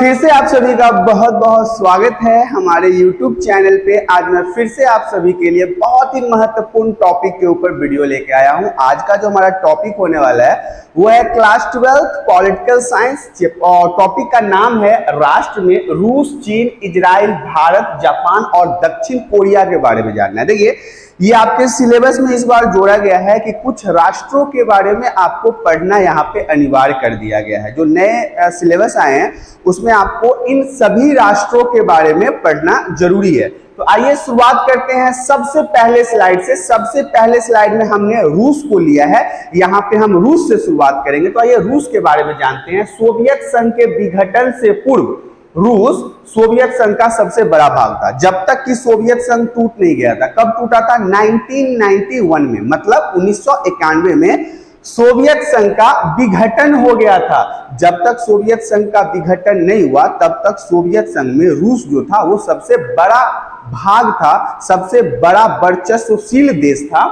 फिर से आप सभी का बहुत बहुत स्वागत है हमारे YouTube चैनल पे। आज मैं फिर से आप सभी के लिए बहुत ही महत्वपूर्ण टॉपिक के ऊपर वीडियो लेके आया हूं। आज का जो हमारा टॉपिक होने वाला है वो है क्लास 12 पॉलिटिकल साइंस और टॉपिक का नाम है राष्ट्र में रूस, चीन, इजराइल, भारत, जापान और दक्षिण कोरिया के बारे में जानना है। देखिए, ये आपके सिलेबस में इस बार जोड़ा गया है कि कुछ राष्ट्रों के बारे में आपको पढ़ना यहाँ पे अनिवार्य कर दिया गया है। जो नए सिलेबस आए हैं उसमें आपको इन सभी राष्ट्रों के बारे में पढ़ना जरूरी है। तो आइए शुरुआत करते हैं सबसे पहले स्लाइड से। सबसे पहले स्लाइड में हमने रूस को लिया है, यहाँ पे हम रूस से शुरुआत करेंगे। तो आइए रूस के बारे में जानते हैं। सोवियत संघ के विघटन से पूर्व रूस सोवियत संघ का सबसे बड़ा भाग था, जब तक कि सोवियत संघ टूट नहीं गया था। कब टूटा था? 1991 में, मतलब 1991 में सोवियत संघ का विघटन हो गया था। जब तक सोवियत संघ का विघटन नहीं हुआ तब तक सोवियत संघ में रूस जो था वो सबसे बड़ा भाग था, सबसे बड़ा वर्चस्वशील देश था।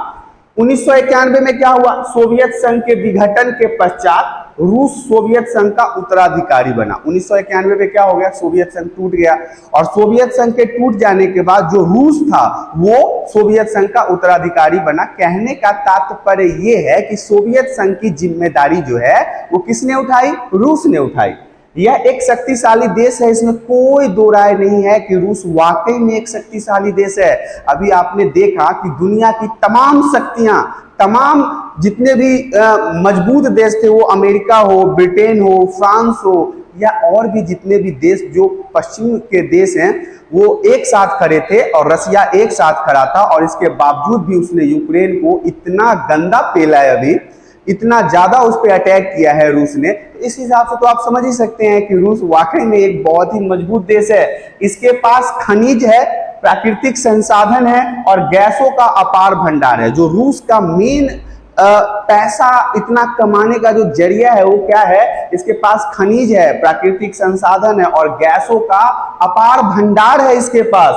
1991 में क्या हुआ? सोवियत संघ के विघटन के पश्चात रूस सोवियत संघ का उत्तराधिकारी बना। 1991 में क्या हो गया? सोवियत संघ टूट गया और सोवियत संघ के टूट जाने के बाद जो रूस था वो सोवियत संघ का उत्तराधिकारी बना। कहने का तात्पर्य ये है कि सोवियत संघ की जिम्मेदारी जो है वो किसने उठाई? रूस ने उठाई। यह एक शक्तिशाली देश है, इसमें कोई दो राय नहीं है कि रूस वाकई में एक शक्तिशाली देश है। अभी आपने देखा कि दुनिया की तमाम शक्तियां, तमाम जितने भी मजबूत देश थे, वो अमेरिका हो, ब्रिटेन हो, फ्रांस हो या और भी जितने भी देश जो पश्चिम के देश हैं, वो एक साथ खड़े थे और रसिया एक साथ खड़ा था। और इसके बावजूद भी उसने यूक्रेन को इतना गंदा पेला है, अभी इतना ज्यादा उस पर अटैक किया है रूस ने। इस हिसाब से तो आप समझ ही सकते हैं कि रूस वाकई में एक बहुत ही मजबूत देश है। इसके पास खनिज है, प्राकृतिक संसाधन है और गैसों का अपार भंडार है। जो रूस का मेन पैसा इतना कमाने का जो जरिया है वो क्या है? इसके पास खनिज है, प्राकृतिक संसाधन है और गैसों का अपार भंडार है। इसके पास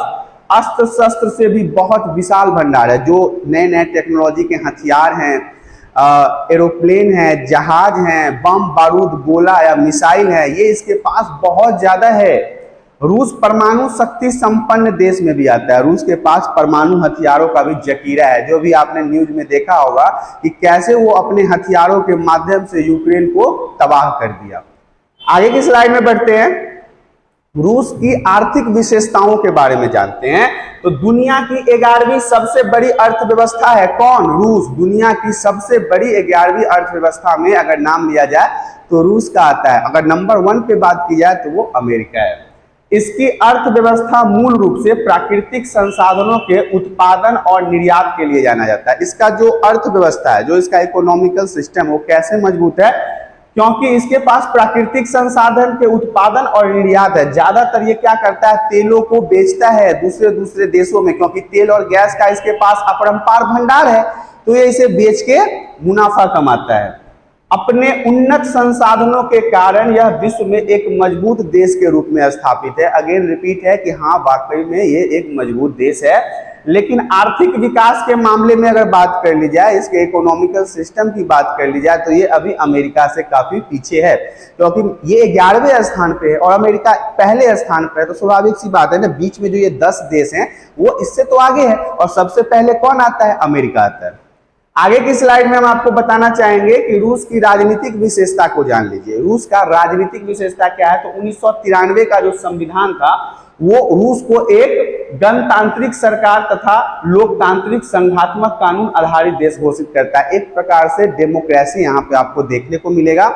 अस्त्र शस्त्र से भी बहुत विशाल भंडार है। जो नए नए टेक्नोलॉजी के हथियार हैं, एरोप्लेन है, जहाज है, बम बारूद, गोला या मिसाइल है, ये इसके पास बहुत ज्यादा है। रूस परमाणु शक्ति संपन्न देश में भी आता है। रूस के पास परमाणु हथियारों का भी जखीरा है, जो भी आपने न्यूज में देखा होगा कि कैसे वो अपने हथियारों के माध्यम से यूक्रेन को तबाह कर दिया। आगे की स्लाइड में बढ़ते हैं। रूस की आर्थिक विशेषताओं के बारे में जानते हैं। तो दुनिया की 11वीं सबसे बड़ी अर्थव्यवस्था है कौन? रूस। दुनिया की सबसे बड़ी 11वीं अर्थव्यवस्था में अगर नाम लिया जाए तो रूस का आता है। अगर नंबर 1 पे बात की जाए तो वो अमेरिका है। इसकी अर्थव्यवस्था मूल रूप से प्राकृतिक संसाधनों के उत्पादन और निर्यात के लिए जाना जाता है। इसका जो अर्थव्यवस्था है, जो इसका इकोनॉमिकल सिस्टम, वो कैसे मजबूत है? क्योंकि इसके पास प्राकृतिक संसाधन के उत्पादन और निर्यात है। ज्यादातर ये क्या करता है? तेलों को बेचता है दूसरे देशों में, क्योंकि तेल और गैस का इसके पास अपरंपार भंडार है, तो ये इसे बेच के मुनाफा कमाता है। अपने उन्नत संसाधनों के कारण यह विश्व में एक मजबूत देश के रूप में स्थापित है। अगेन रिपीट है कि हाँ, वाकई में ये एक मजबूत देश है। लेकिन आर्थिक विकास के मामले में अगर बात कर ली जाए, इसके इकोनॉमिकल सिस्टम की बात कर ली जाए, तो ये अभी अमेरिका से काफी पीछे है, क्योंकि ये 11वें स्थान पे है और अमेरिका पहले स्थान पे है। तो स्वाभाविक सी बात है ना, बीच में जो ये 10 देश हैं वो इससे तो आगे है और सबसे पहले कौन आता है? अमेरिका आता है। आगे की स्लाइड में हम आपको बताना चाहेंगे कि रूस की राजनीतिक विशेषता को जान लीजिए। रूस का राजनीतिक विशेषता क्या है? तो 1993 का जो संविधान था वो रूस को एक गणतांत्रिक सरकार तथा लोकतांत्रिक संघात्मक कानून आधारित देश घोषित करता है। एक प्रकार से डेमोक्रेसी यहाँ पे आपको देखने को मिलेगा।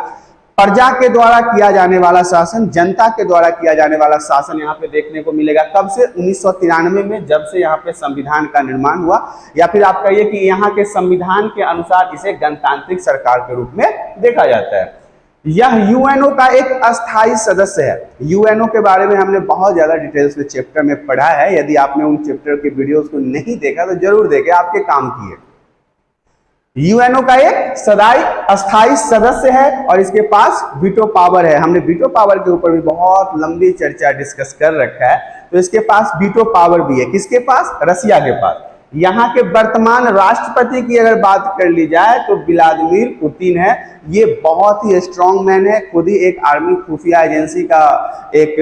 प्रजा के द्वारा किया जाने वाला शासन, जनता के द्वारा किया जाने वाला शासन यहाँ पे देखने को मिलेगा। कब से? 1993 में, जब से यहाँ पे संविधान का निर्माण हुआ, या फिर आप कहिए कि यहाँ के संविधान के अनुसार इसे गणतांत्रिक सरकार के रूप में देखा जाता है। यह यूएनओ का एक अस्थायी सदस्य है। यूएनओ के बारे में हमने बहुत ज्यादा डिटेल्स में चैप्टर में पढ़ा है। यदि आपने उन चैप्टर के वीडियोस को नहीं देखा तो जरूर देखें, आपके काम की है। यूएनओ का एक सदाई अस्थायी सदस्य है और इसके पास वीटो पावर है। हमने वीटो पावर के ऊपर भी बहुत लंबी चर्चा डिस्कस कर रखा है। तो इसके पास वीटो पावर भी है। किसके पास? रसिया के पास। यहाँ के वर्तमान राष्ट्रपति की अगर बात कर ली जाए तो व्लादिमीर पुतिन है। ये बहुत ही स्ट्रॉन्ग मैन है, खुद ही एक आर्मी खुफिया एजेंसी का एक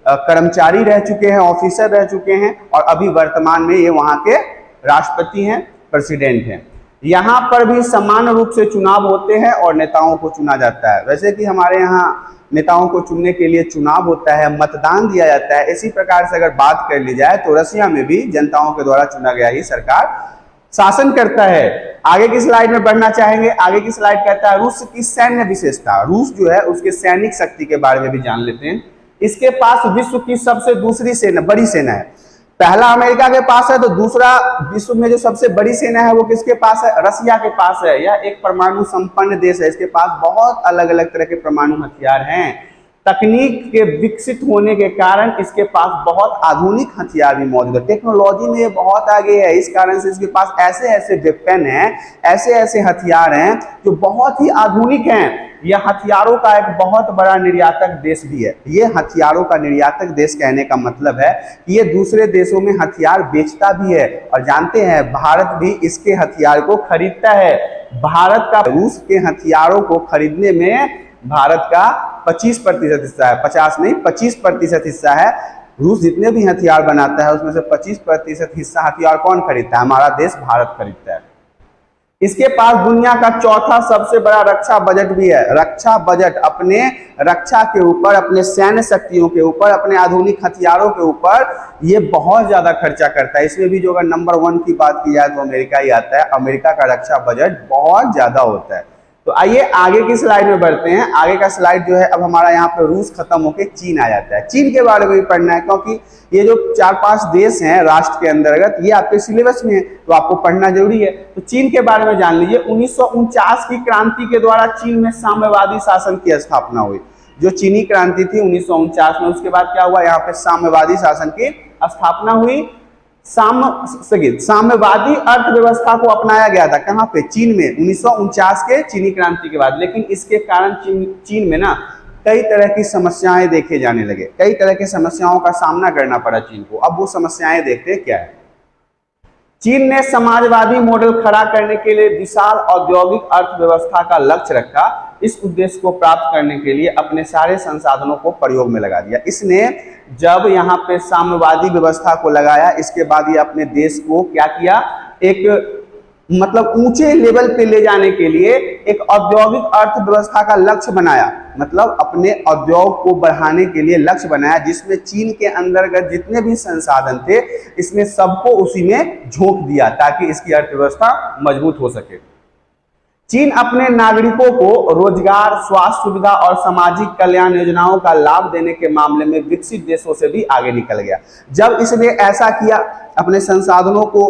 कर्मचारी रह चुके हैं, ऑफिसर रह चुके हैं, और अभी वर्तमान में ये वहाँ के राष्ट्रपति हैं, प्रेसिडेंट हैं। यहाँ पर भी समान रूप से चुनाव होते हैं और नेताओं को चुना जाता है। वैसे कि हमारे यहाँ नेताओं को चुनने के लिए चुनाव होता है, मतदान दिया जाता है, इसी प्रकार से अगर बात कर ली जाए तो रसिया में भी जनताओं के द्वारा चुना गया ही सरकार शासन करता है। आगे की स्लाइड में बढ़ना चाहेंगे। आगे की स्लाइड कहता है रूस की सैन्य विशेषता। रूस जो है उसके सैनिक शक्ति के बारे में भी जान लेते हैं। इसके पास विश्व की सबसे दूसरी सेना, बड़ी सेना है। पहला अमेरिका के पास है, तो दूसरा विश्व में जो सबसे बड़ी सेना है वो किसके पास है? रसिया के पास है। यह एक परमाणु संपन्न देश है। इसके पास बहुत अलग अलग तरह के परमाणु हथियार हैं। तकनीक के विकसित होने के कारण इसके पास बहुत आधुनिक हथियार भी मौजूद है। टेक्नोलॉजी में ये बहुत आगे है, इस कारण से इसके पास ऐसे ऐसे वेपन हैं, ऐसे ऐसे हथियार हैं जो बहुत ही आधुनिक हैं। यह हथियारों का एक बहुत बड़ा निर्यातक देश भी है। ये हथियारों का निर्यातक देश कहने का मतलब है कि ये दूसरे देशों में हथियार बेचता भी है, और जानते हैं भारत भी इसके हथियार को खरीदता है। भारत का रूस के हथियारों को खरीदने में भारत का 25% हिस्सा है, 50 नहीं 25% हिस्सा है। रूस जितने भी हथियार बनाता है उसमें से 25% हिस्सा हथियार कौन खरीदता है? हमारा देश भारत खरीदता है। इसके पास दुनिया का चौथा सबसे बड़ा रक्षा बजट भी है। रक्षा बजट अपने रक्षा के ऊपर, अपने सैन्य शक्तियों के ऊपर, अपने आधुनिक हथियारों के ऊपर ये बहुत ज्यादा खर्चा करता है। इसमें भी जो अगर नंबर 1 की बात की जाए तो अमेरिका ही आता है। अमेरिका का रक्षा बजट बहुत ज्यादा होता है। तो आइए आगे की स्लाइड में बढ़ते हैं। आगे का स्लाइड जो है, अब हमारा यहाँ पे रूस खत्म होकर चीन आ जाता है। चीन के बारे में भी पढ़ना है, क्योंकि ये जो 4-5 देश हैं राष्ट्र के अंतर्गत, ये आपके सिलेबस में है तो आपको पढ़ना जरूरी है। तो चीन के बारे में जान लीजिए। 1949 की क्रांति के द्वारा चीन में साम्यवादी शासन की स्थापना हुई। जो चीनी क्रांति थी 1949 में, उसके बाद क्या हुआ? यहाँ पे साम्यवादी शासन की स्थापना हुई। साम्यवादी अर्थव्यवस्था को अपनाया गया था। कहां पे? चीन में, 1949 के चीनी क्रांति के बाद। लेकिन इसके कारण चीन में ना कई तरह की समस्याएं देखे जाने लगे। कई तरह की समस्याओं का सामना करना पड़ा चीन को। अब वो समस्याएं देखते हैं क्या है। चीन ने समाजवादी मॉडल खड़ा करने के लिए विशाल औद्योगिक अर्थव्यवस्था का लक्ष्य रखा। इस उद्देश्य को प्राप्त करने के लिए अपने सारे संसाधनों को प्रयोग में लगा दिया। इसने जब यहाँ पे साम्यवादी व्यवस्था को लगाया, इसके बाद ये अपने देश को क्या किया? एक मतलब ऊंचे लेवल पे ले जाने के लिए एक औद्योगिक अर्थव्यवस्था का लक्ष्य बनाया। मतलब अपने उद्योग को बढ़ाने के लिए लक्ष्य बनाया, जिसमें चीन के अंतर्गत जितने भी संसाधन थे इसने सबको उसी में झोंक दिया ताकि इसकी अर्थव्यवस्था मजबूत हो सके। चीन अपने नागरिकों को रोजगार, स्वास्थ्य सुविधा और सामाजिक कल्याण योजनाओं का लाभ देने के मामले में विकसित देशों से भी आगे निकल गया। जब इसने ऐसा किया, अपने संसाधनों को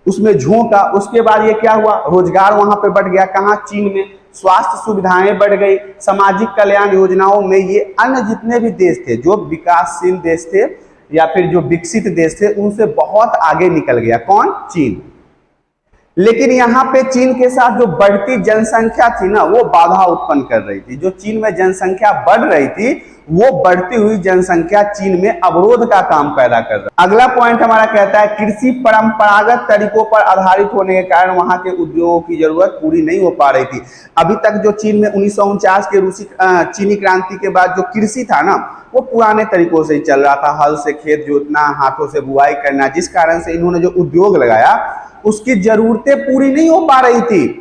उसमें झोंका, उसके बाद ये क्या हुआ? रोजगार वहां पे बढ़ गया। कहाँ? चीन में। स्वास्थ्य सुविधाएं बढ़ गई। सामाजिक कल्याण योजनाओं में ये अन्य जितने भी देश थे, जो विकासशील देश थे या फिर जो विकसित देश थे, उनसे बहुत आगे निकल गया। कौन? चीन। लेकिन यहाँ पे चीन के साथ जो बढ़ती जनसंख्या थी ना, वो बाधा उत्पन्न कर रही थी। जो चीन में जनसंख्या बढ़ रही थी, वो बढ़ती हुई जनसंख्या चीन में अवरोध का काम पैदा कर रहा है। अगला पॉइंट हमारा कहता है कृषि परंपरागत तरीकों पर आधारित होने के कारण वहां के उद्योगों की जरूरत पूरी नहीं हो पा रही थी। अभी तक जो चीन में 1949 के चीनी क्रांति के बाद जो कृषि था ना, वो पुराने तरीकों से ही चल रहा था। हल से खेत जोतना, हाथों से बुआई करना, जिस कारण से इन्होंने जो उद्योग लगाया उसकी जरूरतें पूरी नहीं हो पा रही थी।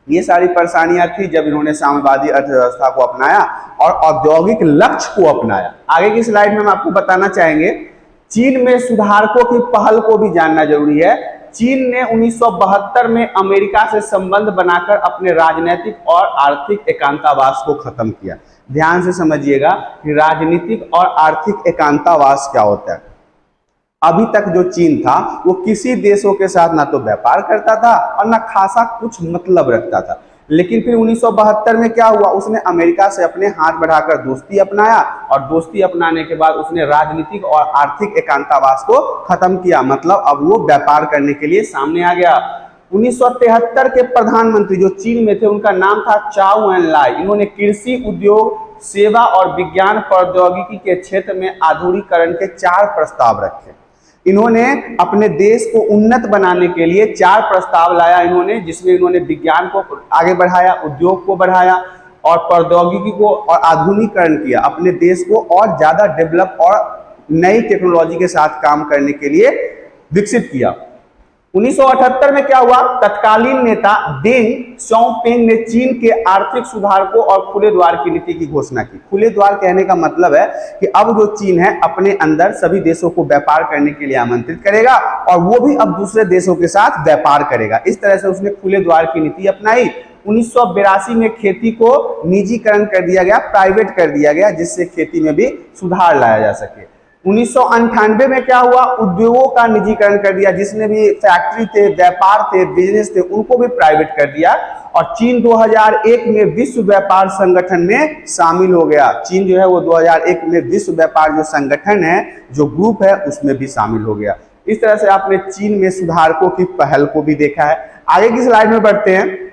ये सारी परेशानियां थी जब इन्होंने साम्यवादी अर्थव्यवस्था को अपनाया और औद्योगिक लक्ष्य को अपनाया। आगे की स्लाइड में हम आपको बताना चाहेंगे चीन में सुधारकों की पहल को भी जानना जरूरी है। चीन ने 1972 में अमेरिका से संबंध बनाकर अपने राजनीतिक और आर्थिक एकांतावास को खत्म किया। ध्यान से समझिएगा कि राजनीतिक और आर्थिक एकांतावास क्या होता है। अभी तक जो चीन था वो किसी देशों के साथ ना तो व्यापार करता था और ना खासा कुछ मतलब रखता था। लेकिन फिर 1972 में क्या हुआ? उसने अमेरिका से अपने हाथ बढ़ाकर दोस्ती अपनाया और दोस्ती अपनाने के बाद उसने राजनीतिक और आर्थिक एकांतावास को खत्म किया। मतलब अब वो व्यापार करने के लिए सामने आ गया। 1973 के प्रधानमंत्री जो चीन में थे, उनका नाम था चाउ एन लाई। इन्होंने कृषि, उद्योग, सेवा और विज्ञान प्रौद्योगिकी के क्षेत्र में आधुनिकीकरण के 4 प्रस्ताव रखे। इन्होंने अपने देश को उन्नत बनाने के लिए 4 प्रस्ताव लाया इन्होंने, जिसमें इन्होंने विज्ञान को आगे बढ़ाया, उद्योग को बढ़ाया और प्रौद्योगिकी को और आधुनिकीकरण किया, अपने देश को और ज्यादा डेवलप और नई टेक्नोलॉजी के साथ काम करने के लिए विकसित किया। 1978 में क्या हुआ, तत्कालीन नेता डेंग शाओपिंग ने चीन के आर्थिक सुधार को और खुले द्वार की नीति की घोषणा की। खुले द्वार कहने का मतलब है कि अब जो चीन है अपने अंदर सभी देशों को व्यापार करने के लिए आमंत्रित करेगा और वो भी अब दूसरे देशों के साथ व्यापार करेगा। इस तरह से उसने खुले द्वार की नीति अपनाई। 1982 में खेती को निजीकरण कर दिया गया, प्राइवेट कर दिया गया, जिससे खेती में भी सुधार लाया जा सके। 1998 में क्या हुआ, उद्योगों का निजीकरण कर दिया, जिसने भी फैक्ट्री थे, व्यापार थे, बिजनेस थे, उनको भी प्राइवेट कर दिया और चीन 2001 में विश्व व्यापार संगठन में शामिल हो गया। चीन जो है वो 2001 में विश्व व्यापार जो संगठन है, जो ग्रुप है, उसमें भी शामिल हो गया। इस तरह से आपने चीन में सुधारकों की पहल को भी देखा है। आगे की स्लाइड में बढ़ते हैं,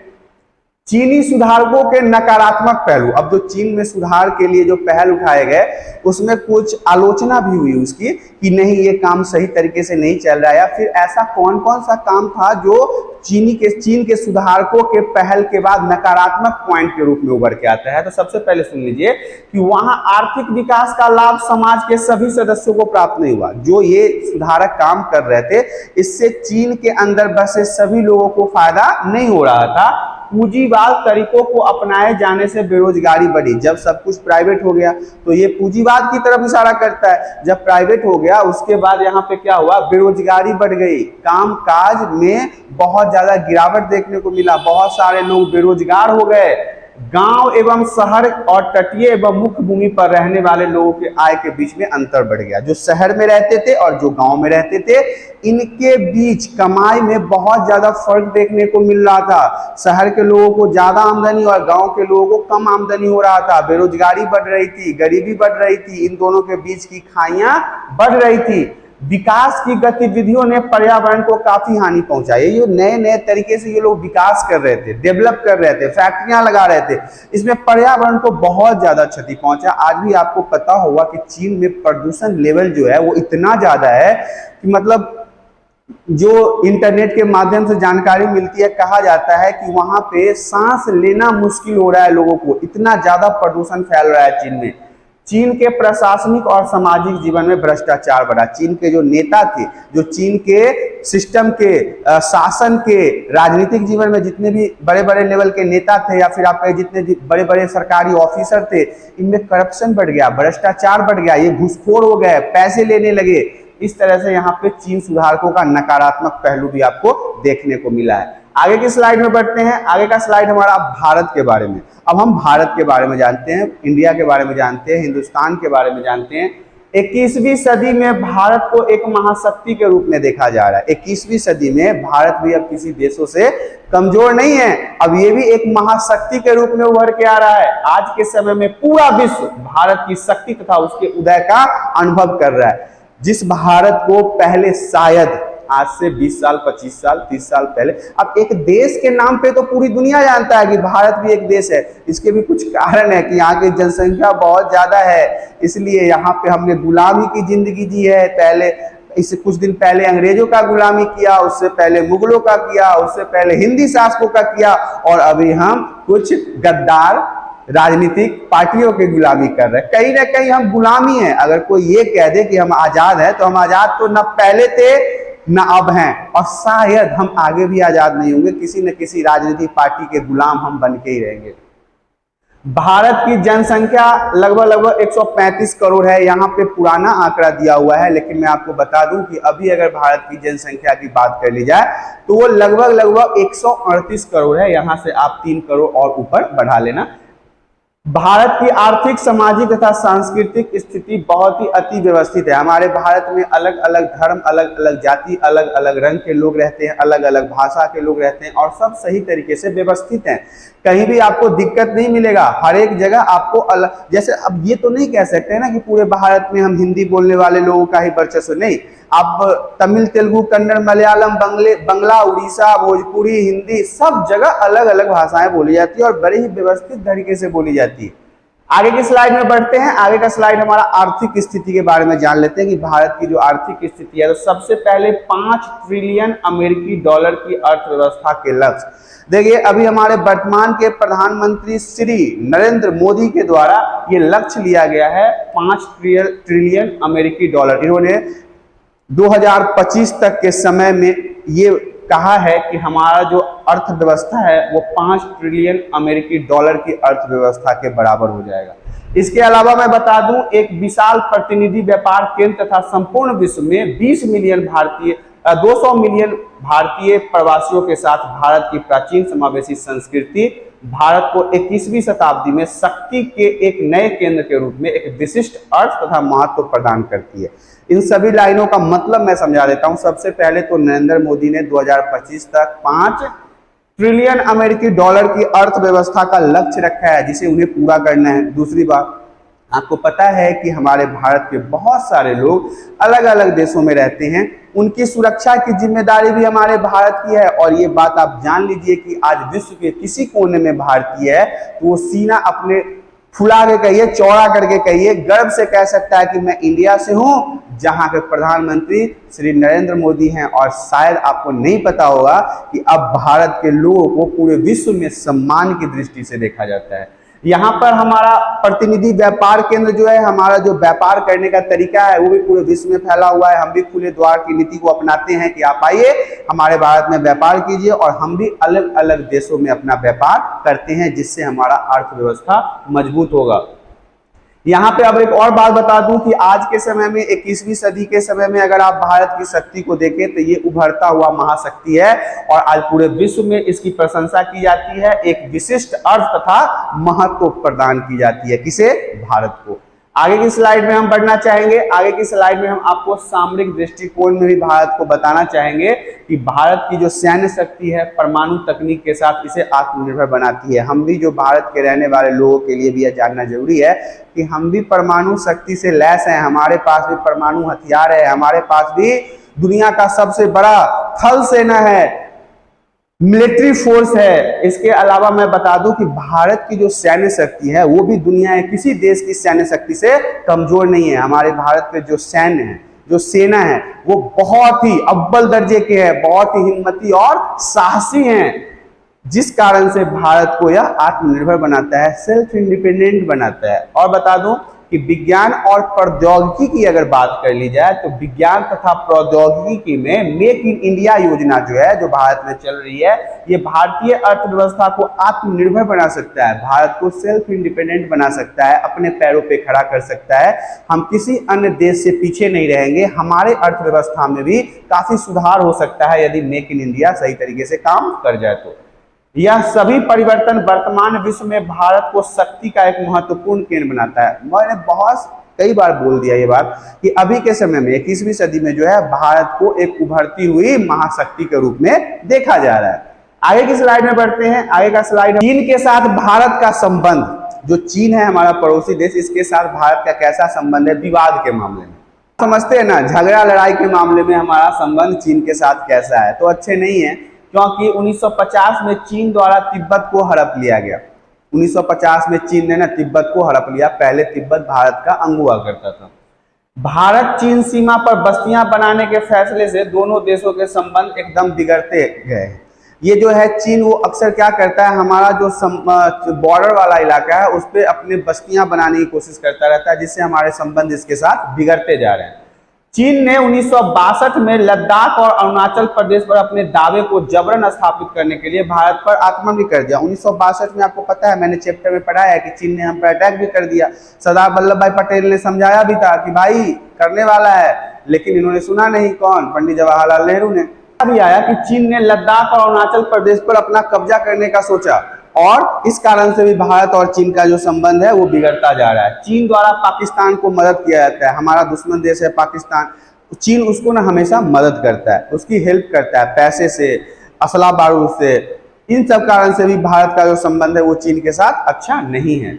चीनी सुधारकों के नकारात्मक पहलू। अब जो चीन में सुधार के लिए जो पहल उठाए गए उसमें कुछ आलोचना भी हुई उसकी कि नहीं ये काम सही तरीके से नहीं चल रहा है, या फिर ऐसा कौन कौन सा काम था जो चीन के सुधारकों के पहल के बाद नकारात्मक पॉइंट के रूप में उभर के आता है। तो सबसे पहले सुन लीजिए कि वहां आर्थिक विकास का लाभ समाज के सभी सदस्यों को प्राप्त नहीं हुआ। जो ये सुधारक काम कर रहे थे, इससे चीन के अंदर बसे सभी लोगों को फायदा नहीं हो रहा था। पूंजीवाद तरीकों को अपनाए जाने से बेरोजगारी बढ़ी। जब सब कुछ प्राइवेट हो गया तो ये पूंजीवाद की तरफ इशारा करता है। जब प्राइवेट हो गया उसके बाद यहाँ पे क्या हुआ, बेरोजगारी बढ़ गई, कामकाज में बहुत ज्यादा गिरावट देखने को मिला, बहुत सारे लोग बेरोजगार हो गए। गांव एवं शहर और तटीय एवं मुख्य भूमि पर रहने वाले लोगों के आय के बीच में अंतर बढ़ गया। जो शहर में रहते थे और जो गांव में रहते थे, इनके बीच कमाई में बहुत ज्यादा फर्क देखने को मिल रहा था। शहर के लोगों को ज्यादा आमदनी और गांव के लोगों को कम आमदनी हो रहा था। बेरोजगारी बढ़ रही थी, गरीबी बढ़ रही थी, इन दोनों के बीच की खाइयां बढ़ रही थी। विकास की गतिविधियों ने पर्यावरण को काफी हानि पहुंचाई। ये नए नए तरीके से ये लोग विकास कर रहे थे, डेवलप कर रहे थे, फैक्ट्रियां लगा रहे थे, इसमें पर्यावरण को बहुत ज्यादा क्षति पहुंचा। आज भी आपको पता होगा कि चीन में प्रदूषण लेवल जो है वो इतना ज्यादा है कि मतलब जो इंटरनेट के माध्यम से जानकारी मिलती है, कहा जाता है कि वहां पे सांस लेना मुश्किल हो रहा है लोगों को, इतना ज्यादा प्रदूषण फैल रहा है चीन में। चीन के प्रशासनिक और सामाजिक जीवन में भ्रष्टाचार बढ़ा। चीन के जो नेता थे, जो चीन के सिस्टम के शासन के राजनीतिक जीवन में जितने भी बड़े बड़े लेवल के नेता थे या फिर आपके जितने बड़े बड़े सरकारी ऑफिसर थे, इनमें करप्शन बढ़ गया, भ्रष्टाचार बढ़ गया, ये घूसखोर हो गए, पैसे लेने लगे। इस तरह से यहाँ पे चीन सुधारकों का नकारात्मक पहलू भी आपको देखने को मिला है। आगे की स्लाइड में बढ़ते हैं। आगे का स्लाइड हमारा भारत के बारे में। अब हम भारत के बारे में जानते हैं, इंडिया के बारे में जानते हैं, हिंदुस्तान के बारे में जानते हैं। 21वीं सदी में भारत को एक महाशक्ति के रूप में देखा जा रहा है। 21वीं सदी में भारत भी अब किसी देशों से कमजोर नहीं है, अब ये भी एक महाशक्ति के रूप में उभर के आ रहा है। आज के समय में पूरा विश्व भारत की शक्ति तथा उसके उदय का अनुभव कर रहा है। जिस भारत को पहले शायद आज से 20 साल, 25 साल, 30 साल पहले, अब एक देश के नाम पे तो पूरी दुनिया जानता है कि भारत भी एक देश है। इसके भी कुछ कारण है कि यहाँ की जनसंख्या बहुत ज्यादा है, इसलिए यहाँ पे हमने गुलामी की जिंदगी जी है। पहले इससे कुछ दिन पहले अंग्रेजों का गुलामी किया, उससे पहले मुगलों का किया, उससे पहले हिंदी शासकों का किया, और अभी हम कुछ गद्दार राजनीतिक पार्टियों की गुलामी कर रहे हैं। कहीं ना कहीं हम गुलामी हैं। अगर कोई ये कह दे कि हम आजाद हैं, तो हम आजाद तो न पहले थे न अब हैं, और शायद हम आगे भी आजाद नहीं होंगे। किसी न किसी राजनीतिक पार्टी के गुलाम हम बन के ही रहेंगे। भारत की जनसंख्या लगभग 135 करोड़ है। यहाँ पे पुराना आंकड़ा दिया हुआ है, लेकिन मैं आपको बता दूं कि अभी अगर भारत की जनसंख्या की बात कर ली जाए तो वो लगभग 138 करोड़ है। यहाँ से आप 3 करोड़ और ऊपर बढ़ा लेना। भारत की आर्थिक, सामाजिक तथा सांस्कृतिक स्थिति बहुत ही अति व्यवस्थित है। हमारे भारत में अलग अलग धर्म, अलग अलग जाति, अलग अलग रंग के लोग रहते हैं, अलग अलग भाषा के लोग रहते हैं, और सब सही तरीके से व्यवस्थित हैं। कहीं भी आपको दिक्कत नहीं मिलेगा। हर एक जगह आपको अलग, जैसे अब ये तो नहीं कह सकते ना कि पूरे भारत में हम हिंदी बोलने वाले लोगों का ही वर्चस्व, नहीं। अब तमिल, तेलुगु, कन्नड़, मलयालम, बंगला, उड़ीसा, भोजपुरी, हिंदी, सब जगह अलग अलग भाषाएं बोली जाती है और बड़े ही व्यवस्थित तरीके से बोली जाती है। आगे की स्लाइड में बढ़ते हैं। आगे का स्लाइड हमारा आर्थिक स्थिति के बारे में जान लेते हैं कि भारत की जो आर्थिक स्थिति है, तो सबसे पहले 5 ट्रिलियन अमेरिकी डॉलर की अर्थव्यवस्था के लक्ष्य। देखिए, अभी हमारे वर्तमान के प्रधानमंत्री श्री नरेंद्र मोदी के द्वारा ये लक्ष्य लिया गया है 5 ट्रिलियन अमेरिकी डॉलर। इन्होंने 2025 तक के समय में ये कहा है कि हमारा जो अर्थव्यवस्था है वो 5 ट्रिलियन अमेरिकी डॉलर की अर्थव्यवस्था के बराबर हो जाएगा। इसके अलावा मैं बता दूं, एक विशाल प्रतिनिधि व्यापार केंद्र तथा संपूर्ण विश्व में 200 मिलियन भारतीय प्रवासियों के साथ भारत की प्राचीन समावेशी संस्कृति भारत को 21वीं शताब्दी में शक्ति के एक नए केंद्र के रूप में एक विशिष्ट अर्थ तथा महत्व प्रदान करती है। इन सभी लाइनों का मतलब मैं समझा देता हूं। सबसे पहले तो नरेंद्र मोदी ने 2025 तक 5 ट्रिलियन अमेरिकी डॉलर की अर्थव्यवस्था का लक्ष्य रखा है, जिसे उन्हें पूरा करना है। दूसरी बात, आपको पता है कि हमारे भारत के बहुत सारे लोग अलग अलग देशों में रहते हैं, उनकी सुरक्षा की जिम्मेदारी भी हमारे भारत की है। और ये बात आप जान लीजिए कि आज विश्व के किसी कोने में भारतीय है तो वो सीना अपने फुला के कहिए, चौड़ा करके कहिए, गर्व से कह सकता है कि मैं इंडिया से हूं, जहां के प्रधानमंत्री श्री नरेंद्र मोदी हैं। और शायद आपको नहीं पता होगा कि अब भारत के लोगों को पूरे विश्व में सम्मान की दृष्टि से देखा जाता है। यहाँ पर हमारा प्रतिनिधि व्यापार केंद्र जो है, हमारा जो व्यापार करने का तरीका है वो भी पूरे विश्व में फैला हुआ है। हम भी खुले द्वार की नीति को अपनाते हैं कि आप आइए हमारे भारत में व्यापार कीजिए, और हम भी अलग अलग देशों में अपना व्यापार करते हैं, जिससे हमारा अर्थव्यवस्था मजबूत होगा। यहाँ पे अब एक और बात बता दूं कि आज के समय में 21वीं सदी के समय में अगर आप भारत की शक्ति को देखें तो ये उभरता हुआ महाशक्ति है, और आज पूरे विश्व में इसकी प्रशंसा की जाती है। एक विशिष्ट अर्थ तथा महत्व प्रदान की जाती है, किसे? भारत को। आगे की स्लाइड में हम बढ़ना चाहेंगे। आगे की स्लाइड में हम आपको सामरिक दृष्टिकोण में भी भारत को बताना चाहेंगे कि भारत की जो सैन्य शक्ति है परमाणु तकनीक के साथ इसे आत्मनिर्भर बनाती है। हम भी जो भारत के रहने वाले लोगों के लिए भी यह जानना जरूरी है कि हम भी परमाणु शक्ति से लैस हैं, हमारे पास भी परमाणु हथियार है, हमारे पास भी दुनिया का सबसे बड़ा थल सेना है, मिलिट्री फोर्स है। इसके अलावा मैं बता दूं कि भारत की जो सैन्य शक्ति है वो भी दुनिया के किसी देश की सैन्य शक्ति से कमजोर नहीं है। हमारे भारत के जो सैन्य है, जो सेना है, वो बहुत ही अव्वल दर्जे के हैं, बहुत ही हिम्मती और साहसी हैं, जिस कारण से भारत को यह आत्मनिर्भर बनाता है, सेल्फ इंडिपेंडेंट बनाता है। और बता दूं कि विज्ञान और प्रौद्योगिकी की अगर बात कर ली जाए तो विज्ञान तथा प्रौद्योगिकी में मेक इन इंडिया योजना जो है, जो भारत में चल रही है, ये भारतीय अर्थव्यवस्था को आत्मनिर्भर बना सकता है, भारत को सेल्फ इंडिपेंडेंट बना सकता है, अपने पैरों पे खड़ा कर सकता है। हम किसी अन्य देश से पीछे नहीं रहेंगे। हमारे अर्थव्यवस्था में भी काफी सुधार हो सकता है यदि मेक इन इंडिया सही तरीके से काम कर जाए तो। यह सभी परिवर्तन वर्तमान विश्व में भारत को शक्ति का एक महत्वपूर्ण केंद्र बनाता है। मैंने कई बार बोल दिया ये बात कि अभी के समय में 21वीं सदी में जो है भारत को एक उभरती हुई महाशक्ति के रूप में देखा जा रहा है। आगे की स्लाइड में बढ़ते हैं। आगे का स्लाइड, चीन के साथ भारत का संबंध। जो चीन है हमारा पड़ोसी देश, इसके साथ भारत का कैसा संबंध है विवाद के मामले में? समझते हैं ना, झगड़ा लड़ाई के मामले में हमारा संबंध चीन के साथ कैसा है? तो अच्छे नहीं है, क्योंकि 1950 में चीन द्वारा तिब्बत को हड़प लिया गया। 1950 में चीन ने ना तिब्बत को हड़प लिया। पहले तिब्बत भारत का अंग हुआ करता था। भारत चीन सीमा पर बस्तियां बनाने के फैसले से दोनों देशों के संबंध एकदम बिगड़ते गए। ये जो है चीन, वो अक्सर क्या करता है, हमारा जो बॉर्डर वाला इलाका है उस पर अपने बस्तियां बनाने की कोशिश करता रहता है, जिससे हमारे संबंध इसके साथ बिगड़ते जा रहे हैं। चीन ने 1962 में लद्दाख और अरुणाचल प्रदेश पर अपने दावे को जबरन स्थापित करने के लिए भारत पर आक्रमण भी कर दिया। 1962 में आपको पता है, मैंने चैप्टर में पढ़ा है कि चीन ने हम पर अटैक भी कर दिया। सरदार वल्लभ भाई पटेल ने समझाया भी था कि भाई करने वाला है, लेकिन इन्होंने सुना नहीं। कौन? पंडित जवाहरलाल नेहरू ने। अभी आया कि चीन ने लद्दाख और अरुणाचल प्रदेश पर अपना कब्जा करने का सोचा, और इस कारण से भी भारत और चीन का जो संबंध है वो बिगड़ता जा रहा है। चीन द्वारा पाकिस्तान को मदद किया जाता है। हमारा दुश्मन देश है पाकिस्तान, चीन उसको ना हमेशा मदद करता है, उसकी हेल्प करता है पैसे से, असला बारूद से। इन सब कारण से भी भारत का जो संबंध है वो चीन के साथ अच्छा नहीं है।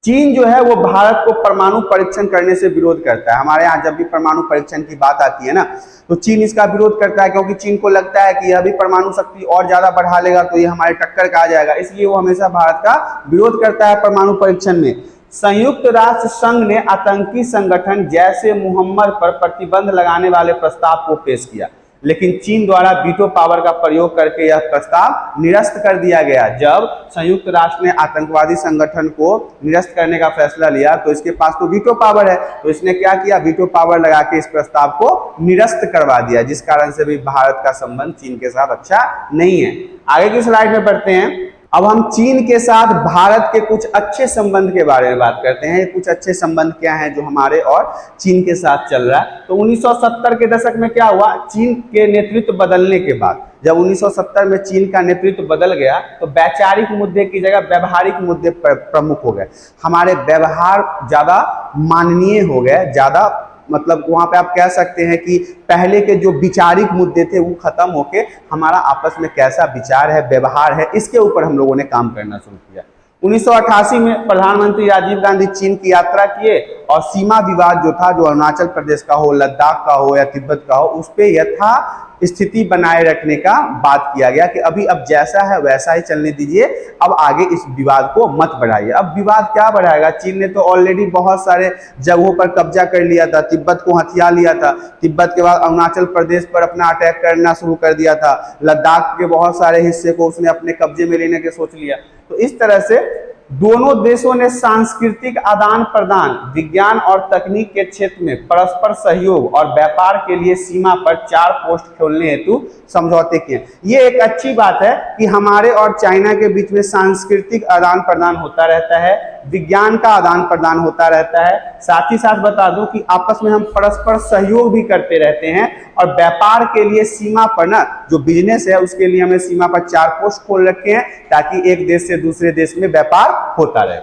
चीन जो है वो भारत को परमाणु परीक्षण करने से विरोध करता है। हमारे यहाँ जब भी परमाणु परीक्षण की बात आती है ना, तो चीन इसका विरोध करता है, क्योंकि चीन को लगता है कि यह भी परमाणु शक्ति और ज्यादा बढ़ा लेगा तो ये हमारे टक्कर का आ जाएगा, इसलिए वो हमेशा भारत का विरोध करता है परमाणु परीक्षण में। संयुक्त राष्ट्र संघ ने आतंकी संगठन जैश ए मोहम्मद पर प्रतिबंध लगाने वाले प्रस्ताव को पेश किया, लेकिन चीन द्वारा वीटो पावर का प्रयोग करके यह प्रस्ताव निरस्त कर दिया गया। जब संयुक्त राष्ट्र ने आतंकवादी संगठन को निरस्त करने का फैसला लिया तो इसके पास तो वीटो पावर है, तो इसने क्या किया, वीटो पावर लगा के इस प्रस्ताव को निरस्त करवा दिया, जिस कारण से भी भारत का संबंध चीन के साथ अच्छा नहीं है। आगे की स्लाइड में बढ़ते हैं। अब हम चीन के साथ भारत के कुछ अच्छे संबंध के बारे में बात करते हैं। कुछ अच्छे संबंध क्या हैं जो हमारे और चीन के साथ चल रहा है। तो 1970 के दशक में क्या हुआ, चीन के नेतृत्व बदलने के बाद, जब 1970 में चीन का नेतृत्व बदल गया तो वैचारिक मुद्दे की जगह व्यवहारिक मुद्दे प्रमुख हो गए। हमारे व्यवहार ज्यादा माननीय हो गए, ज्यादा मतलब वहां पे आप कह सकते हैं कि पहले के जो विचारिक मुद्दे थे वो खत्म होके हमारा आपस में कैसा विचार है, व्यवहार है, इसके ऊपर हम लोगों ने काम करना शुरू किया। 1988 में प्रधानमंत्री राजीव गांधी चीन की यात्रा किए और सीमा विवाद जो था, जो अरुणाचल प्रदेश का हो, लद्दाख का हो या तिब्बत का हो, उस पे यथा स्थिति बनाए रखने का बात किया गया कि अभी अब जैसा है वैसा ही चलने दीजिए, अब आगे इस विवाद को मत बढ़ाइए। अब विवाद क्या बढ़ाएगा, चीन ने तो ऑलरेडी बहुत सारे जगहों पर कब्जा कर लिया था, तिब्बत को हथिया लिया था, तिब्बत के बाद अरुणाचल प्रदेश पर अपना अटैक करना शुरू कर दिया था, लद्दाख के बहुत सारे हिस्से को उसने अपने कब्जे में लेने के सोच लिया। तो इस तरह से दोनों देशों ने सांस्कृतिक आदान प्रदान, विज्ञान और तकनीक के क्षेत्र में परस्पर सहयोग और व्यापार के लिए सीमा पर 4 पोस्ट खोलने हेतु समझौते किए। ये एक अच्छी बात है कि हमारे और चाइना के बीच में सांस्कृतिक आदान प्रदान होता रहता है, विज्ञान का आदान प्रदान होता रहता है, साथ ही साथ बता दूं कि आपस में हम परस्पर सहयोग भी करते रहते हैं, और व्यापार के लिए सीमा पर ना जो बिजनेस है उसके लिए हमने सीमा पर 4 पोस्ट खोल रखे हैं, ताकि एक देश से दूसरे देश में व्यापार होता रहे।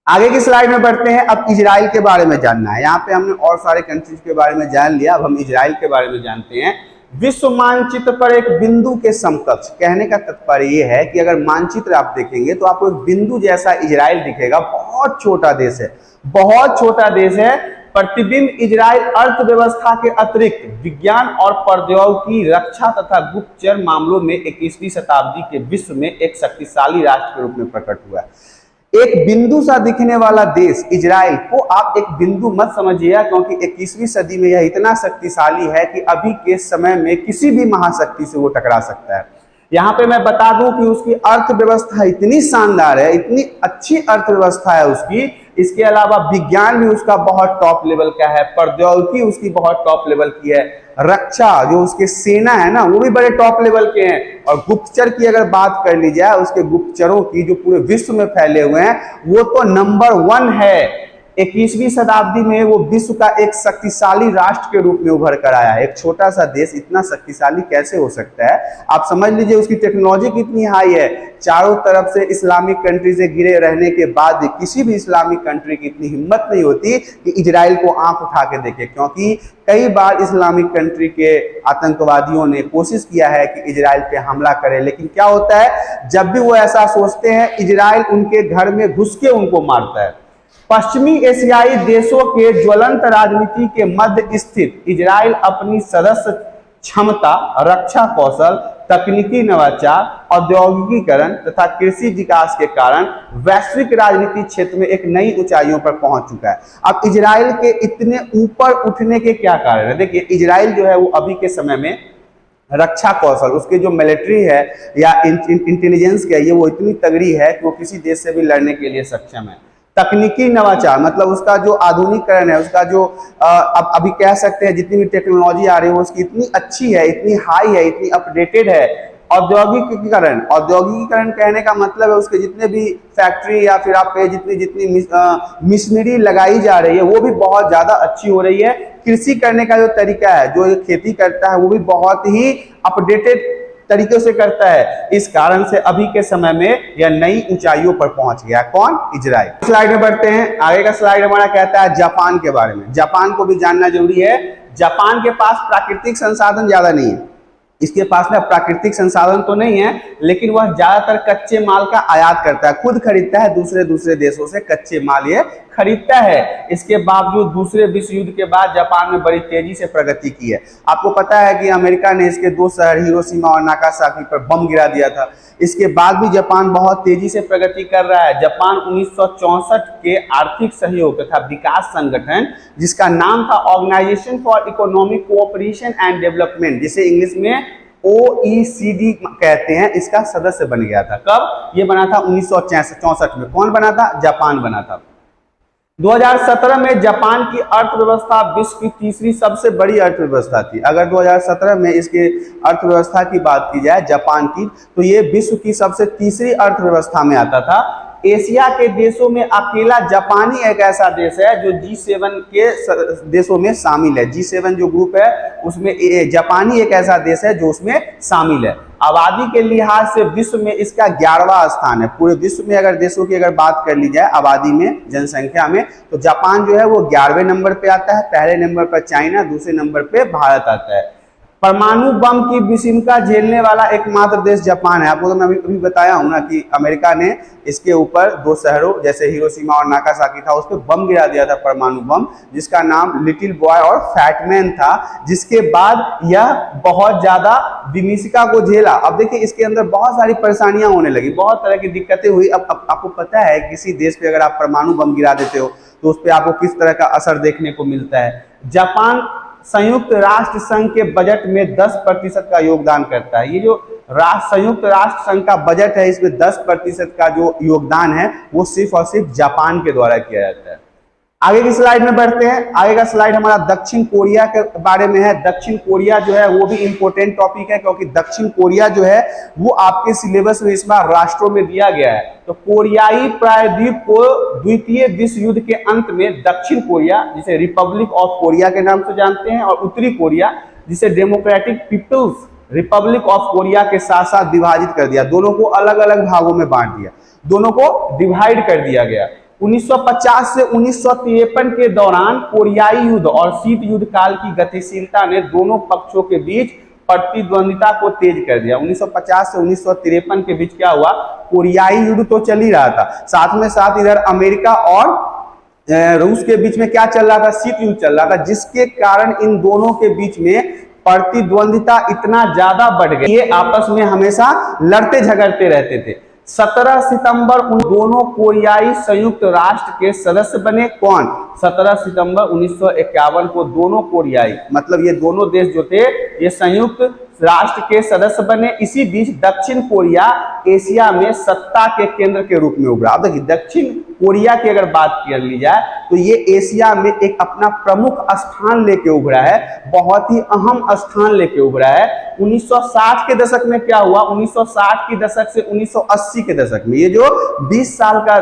आगे की स्लाइड में बढ़ते हैं। अब इजराइल के बारे में जानना है। यहाँ पे हमने और सारे कंट्रीज के बारे में जान लिया, अब हम इजराइल के बारे में जानते हैं। विश्व मानचित्र पर एक बिंदु के समकक्ष, कहने का तात्पर्य यह है कि अगर मानचित्र आप देखेंगे तो आपको एक बिंदु जैसा इजराइल दिखेगा। बहुत छोटा देश है, बहुत छोटा देश है। प्रतिबिंब इजराइल अर्थव्यवस्था के अतिरिक्त विज्ञान और प्रौद्योगिकी, रक्षा तथा गुप्तचर मामलों में 21वीं शताब्दी के विश्व में एक शक्तिशाली राष्ट्र के रूप में प्रकट हुआ है। एक बिंदु सा दिखने वाला देश इजराइल को आप एक बिंदु मत समझिएगा, क्योंकि 21वीं सदी में यह इतना शक्तिशाली है कि अभी के समय में किसी भी महाशक्ति से वो टकरा सकता है। यहाँ पे मैं बता दूं कि उसकी अर्थव्यवस्था इतनी शानदार है, इतनी अच्छी अर्थव्यवस्था है उसकी। इसके अलावा विज्ञान भी उसका बहुत टॉप लेवल का है, प्रौद्योगिकी उसकी बहुत टॉप लेवल की है, रक्षा जो उसके सेना है ना वो भी बड़े टॉप लेवल के हैं, और गुप्तचर की अगर बात कर ली जाए, उसके गुप्तचरों की जो पूरे विश्व में फैले हुए हैं वो तो नंबर 1 है। 21वीं शताब्दी में वो विश्व का एक शक्तिशाली राष्ट्र के रूप में उभर कर आया है। एक छोटा सा देश इतना शक्तिशाली कैसे हो सकता है, आप समझ लीजिए। उसकी टेक्नोलॉजी कितनी हाई है, चारों तरफ से इस्लामिक कंट्री से घिरे रहने के बाद किसी भी इस्लामिक कंट्री की इतनी हिम्मत नहीं होती कि इजराइल को आंख उठा के देखे, क्योंकि कई बार इस्लामिक कंट्री के आतंकवादियों ने कोशिश किया है कि इजराइल पे हमला करे, लेकिन क्या होता है, जब भी वो ऐसा सोचते हैं इजराइल उनके घर में घुस के उनको मारता है। पश्चिमी एशियाई देशों के ज्वलंत राजनीति के मध्य स्थित इजराइल अपनी सदस्य क्षमता, रक्षा कौशल, तकनीकी नवाचार, औद्योगिकीकरण तथा कृषि विकास के कारण वैश्विक राजनीति क्षेत्र में एक नई ऊंचाइयों पर पहुंच चुका है। अब इजराइल के इतने ऊपर उठने के क्या कारण है? देखिए, इजराइल जो है वो अभी के समय में रक्षा कौशल, उसके जो मिलिट्री है या इंटेलिजेंस है, ये वो इतनी तगड़ी है कि वो किसी देश से भी लड़ने के लिए सक्षम है। तकनीकी नवाचार मतलब उसका जो आधुनिकीकरण है, उसका जो अब अभी कह सकते हैं जितनी भी टेक्नोलॉजी आ रही है उसकी इतनी अच्छी है, इतनी हाई है, इतनी अपडेटेड है। औद्योगिकीकरण, औद्योगिकीकरण कहने का मतलब है उसके जितने भी फैक्ट्री या फिर आप जितनी मिशनरी लगाई जा रही है वो भी बहुत ज्यादा अच्छी हो रही है। कृषि करने का जो तरीका है, जो खेती करता है वो भी बहुत ही अपडेटेड तरीके से करता है। इस कारण से अभी के समय में यह नई ऊंचाइयों पर पहुंच गया। कौन? इजराइल। स्लाइड में बढ़ते हैं। आगे का स्लाइड हमारा कहता है जापान के बारे में। जापान को भी जानना जरूरी है। जापान के पास प्राकृतिक संसाधन ज्यादा नहीं है, इसके पास में प्राकृतिक संसाधन तो नहीं है, लेकिन वह ज्यादातर कच्चे माल का आयात करता है, खुद खरीदता है, दूसरे देशों से कच्चे माल ये खरीदता है। इसके बावजूद दूसरे विश्व युद्ध के बाद जापान में बड़ी तेजी से प्रगति की है। आपको पता है कि अमेरिका ने इसके 2 शहर हिरोशिमा और नागासाकी पर बम गिरा दिया था। इसके बाद भी जापान बहुत तेजी से प्रगति कर रहा है। जापान 1964 के आर्थिक सहयोग तथा विकास संगठन, जिसका नाम था organisation for economic cooperation and development, जिसे इंग्लिश में OECD कहते हैं, इसका सदस्य बन गया था। कब ये बना था? 1964 में। कौन बना था? जापान बना था। 2017 में जापान की अर्थव्यवस्था विश्व की तीसरी सबसे बड़ी अर्थव्यवस्था थी। अगर 2017 में इसके अर्थव्यवस्था की बात की जाए जापान की, तो ये विश्व की सबसे तीसरी अर्थव्यवस्था में आता था। एशिया के देशों में अकेला जापानी एक ऐसा देश है जो G7 के देशों में शामिल है। G7 जो ग्रुप है उसमें जापानी एक ऐसा देश है जो उसमें शामिल है। आबादी के लिहाज से विश्व में इसका 11वां स्थान है। पूरे विश्व में अगर देशों की अगर बात कर ली जाए आबादी में, जनसंख्या में, तो जापान जो है वो 11वें नंबर पे आता है। पहले नंबर पर चाइना, दूसरे नंबर पे भारत आता है। परमाणु बम की विषमता झेलने वाला एकमात्र देश जापान है। आपको तो मैं अभी बताया हूं ना कि अमेरिका ने इसके ऊपर 2 शहरों जैसे हिरोशिमा और नागासाकी था, उस पर बम गिरा दिया था, परमाणु बम, जिसका नाम लिटिल बॉय और फैटमैन था। जिसके बाद यह बहुत ज्यादा विभीषिका को झेला। अब देखिए इसके अंदर बहुत सारी परेशानियां होने लगी, बहुत तरह की दिक्कतें हुई। अब आपको पता है किसी देश पे अगर आप परमाणु बम गिरा देते हो तो उस पर आपको किस तरह का असर देखने को मिलता है। जापान संयुक्त राष्ट्र संघ के बजट में 10% का योगदान करता है। ये जो संयुक्त राष्ट्र संघ का बजट है, इसमें 10% का जो योगदान है वो सिर्फ और सिर्फ जापान के द्वारा किया जाता है। आगे की स्लाइड में बढ़ते हैं। आगे का स्लाइड हमारा दक्षिण कोरिया के बारे में है। दक्षिण कोरिया जो है वो भी इंपॉर्टेंट टॉपिक है, क्योंकि दक्षिण कोरिया जो है वो आपके सिलेबस में इस बार राष्ट्रों में दिया गया है। तो कोरियाई प्रायद्वीप को द्वितीय विश्व युद्ध के अंत में दक्षिण कोरिया, जिसे रिपब्लिक ऑफ कोरिया के नाम से जानते हैं, और उत्तरी कोरिया, जिसे Democratic People's Republic of Korea के साथ साथ विभाजित कर दिया। दोनों को अलग अलग भागों में बांट दिया, दोनों को डिवाइड कर दिया गया। 1950 से 1953 के दौरान कोरियाई युद्ध और शीत युद्ध काल की गतिशीलता ने दोनों पक्षों के बीच प्रतिद्वंदिता को तेज कर दिया। 1950 से 1953 के बीच क्या हुआ? कोरियाई युद्ध तो चल ही रहा था, साथ में साथ इधर अमेरिका और रूस के बीच में क्या चल रहा था? शीत युद्ध चल रहा था, जिसके कारण इन दोनों के बीच में प्रतिद्वंदिता इतना ज्यादा बढ़ गई, ये आपस में हमेशा लड़ते झगड़ते रहते थे। 17 सितंबर उन दोनों कोरियाई संयुक्त राष्ट्र के सदस्य बने। कौन? 17 सितंबर 1951 को दोनों कोरियाई, मतलब ये दोनों देश जो थे ये संयुक्त राष्ट्र के सदस्य बने। इसी बीच दक्षिण कोरिया एशिया में सत्ता के केंद्र के रूप में उभरा। अब देखिए दक्षिण कोरिया की अगर बात कर ली जाए तो ये एशिया में एक अपना प्रमुख स्थान लेके उभरा है, बहुत ही अहम स्थान लेके उभरा है। 1960 के दशक में क्या हुआ? 1960 के दशक से 1980 के दशक में, ये जो 20 साल का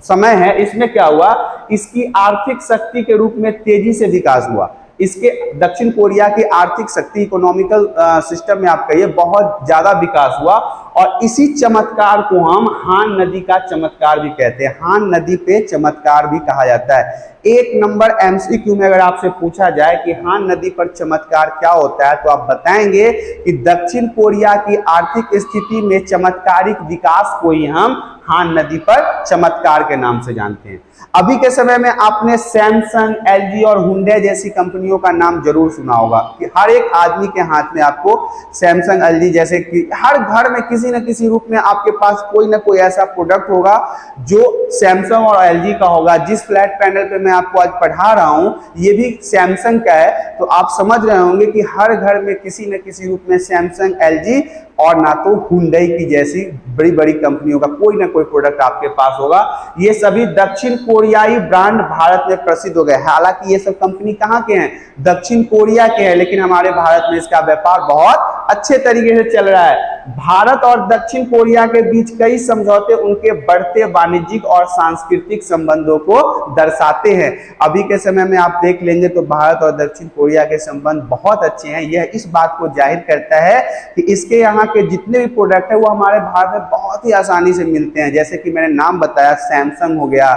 समय है, इसमें क्या हुआ? इसकी आर्थिक शक्ति के रूप में तेजी से विकास हुआ। इसके दक्षिण कोरिया की आर्थिक शक्ति, इकोनॉमिकल सिस्टम में आप कहिए, बहुत ज्यादा विकास हुआ। और इसी चमत्कार को हम हान नदी का चमत्कार भी कहते हैं। हान नदी पे चमत्कार भी कहा जाता है। 1 नंबर MCQ में अगर आपसे पूछा जाए कि हान नदी पर चमत्कार क्या होता है, तो आप बताएंगे कि दक्षिण कोरिया की आर्थिक स्थिति में चमत्कारिक विकास को ही हम हान नदी पर चमत्कार के नाम से जानते हैं। अभी के समय में आपने सैमसंग, LG और हुंडई जैसी कंपनियों का नाम जरूर सुना होगा कि हर एक आदमी के हाथ में आपको सैमसंग, LG जैसे कि हर घर में किसी न किसी रूप में आपके पास कोई ना कोई ऐसा प्रोडक्ट होगा जो सैमसंग और LG का होगा। जिस फ्लैट पैनल पे मैं आपको आज पढ़ा रहा हूं ये भी सैमसंग का है, तो आप समझ रहे होंगे कि हर घर में किसी न किसी रूप में सैमसंग, LG और ना तो हुंडई की जैसी बड़ी बड़ी कंपनियों का कोई ना कोई प्रोडक्ट आपके पास होगा। ये सभी दक्षिण कोरियाई ब्रांड भारत में प्रसिद्ध हो गए। हालांकि ये सब कंपनी कहाँ के हैं? दक्षिण कोरिया के हैं, लेकिन हमारे भारत में इसका व्यापार बहुत अच्छे तरीके से चल रहा है। भारत और दक्षिण कोरिया के बीच कई समझौते उनके बढ़ते वाणिज्यिक और सांस्कृतिक संबंधों को दर्शाते हैं। अभी के समय में आप देख लेंगे तो भारत और दक्षिण कोरिया के संबंध बहुत अच्छे हैं। यह इस बात को जाहिर करता है कि इसके यहाँ के जितने भी प्रोडक्ट है वो हमारे भारत में बहुत ही आसानी से मिलते हैं। जैसे कि मैंने नाम बताया, सैमसंग हो गया,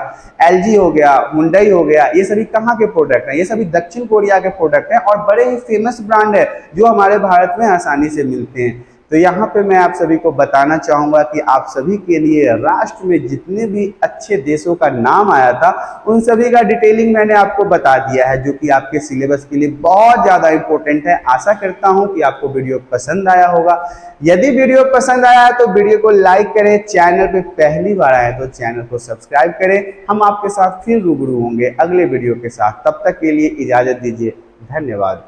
LG हो गया, हुंडई हो गया, ये सभी कहाँ के प्रोडक्ट हैं? ये सभी दक्षिण कोरिया के प्रोडक्ट हैं और बड़े ही फेमस ब्रांड है जो हमारे भारत में आसानी आसानी से मिलते हैं। तो यहाँ पे मैं आप सभी को बताना चाहूँगा कि आप सभी के लिए राष्ट्र में जितने भी अच्छे देशों का नाम आया था उन सभी का डिटेलिंग मैंने आपको बता दिया है, जो कि आपके सिलेबस के लिए बहुत ज़्यादा इंपॉर्टेंट है। आशा करता हूँ कि आपको वीडियो पसंद आया होगा। यदि वीडियो पसंद आया है तो वीडियो को लाइक करें, चैनल पे पहली बार आए तो चैनल को सब्सक्राइब करें। हम आपके साथ फिर रूबरू होंगे अगले वीडियो के साथ, तब तक के लिए इजाज़त दीजिए। धन्यवाद।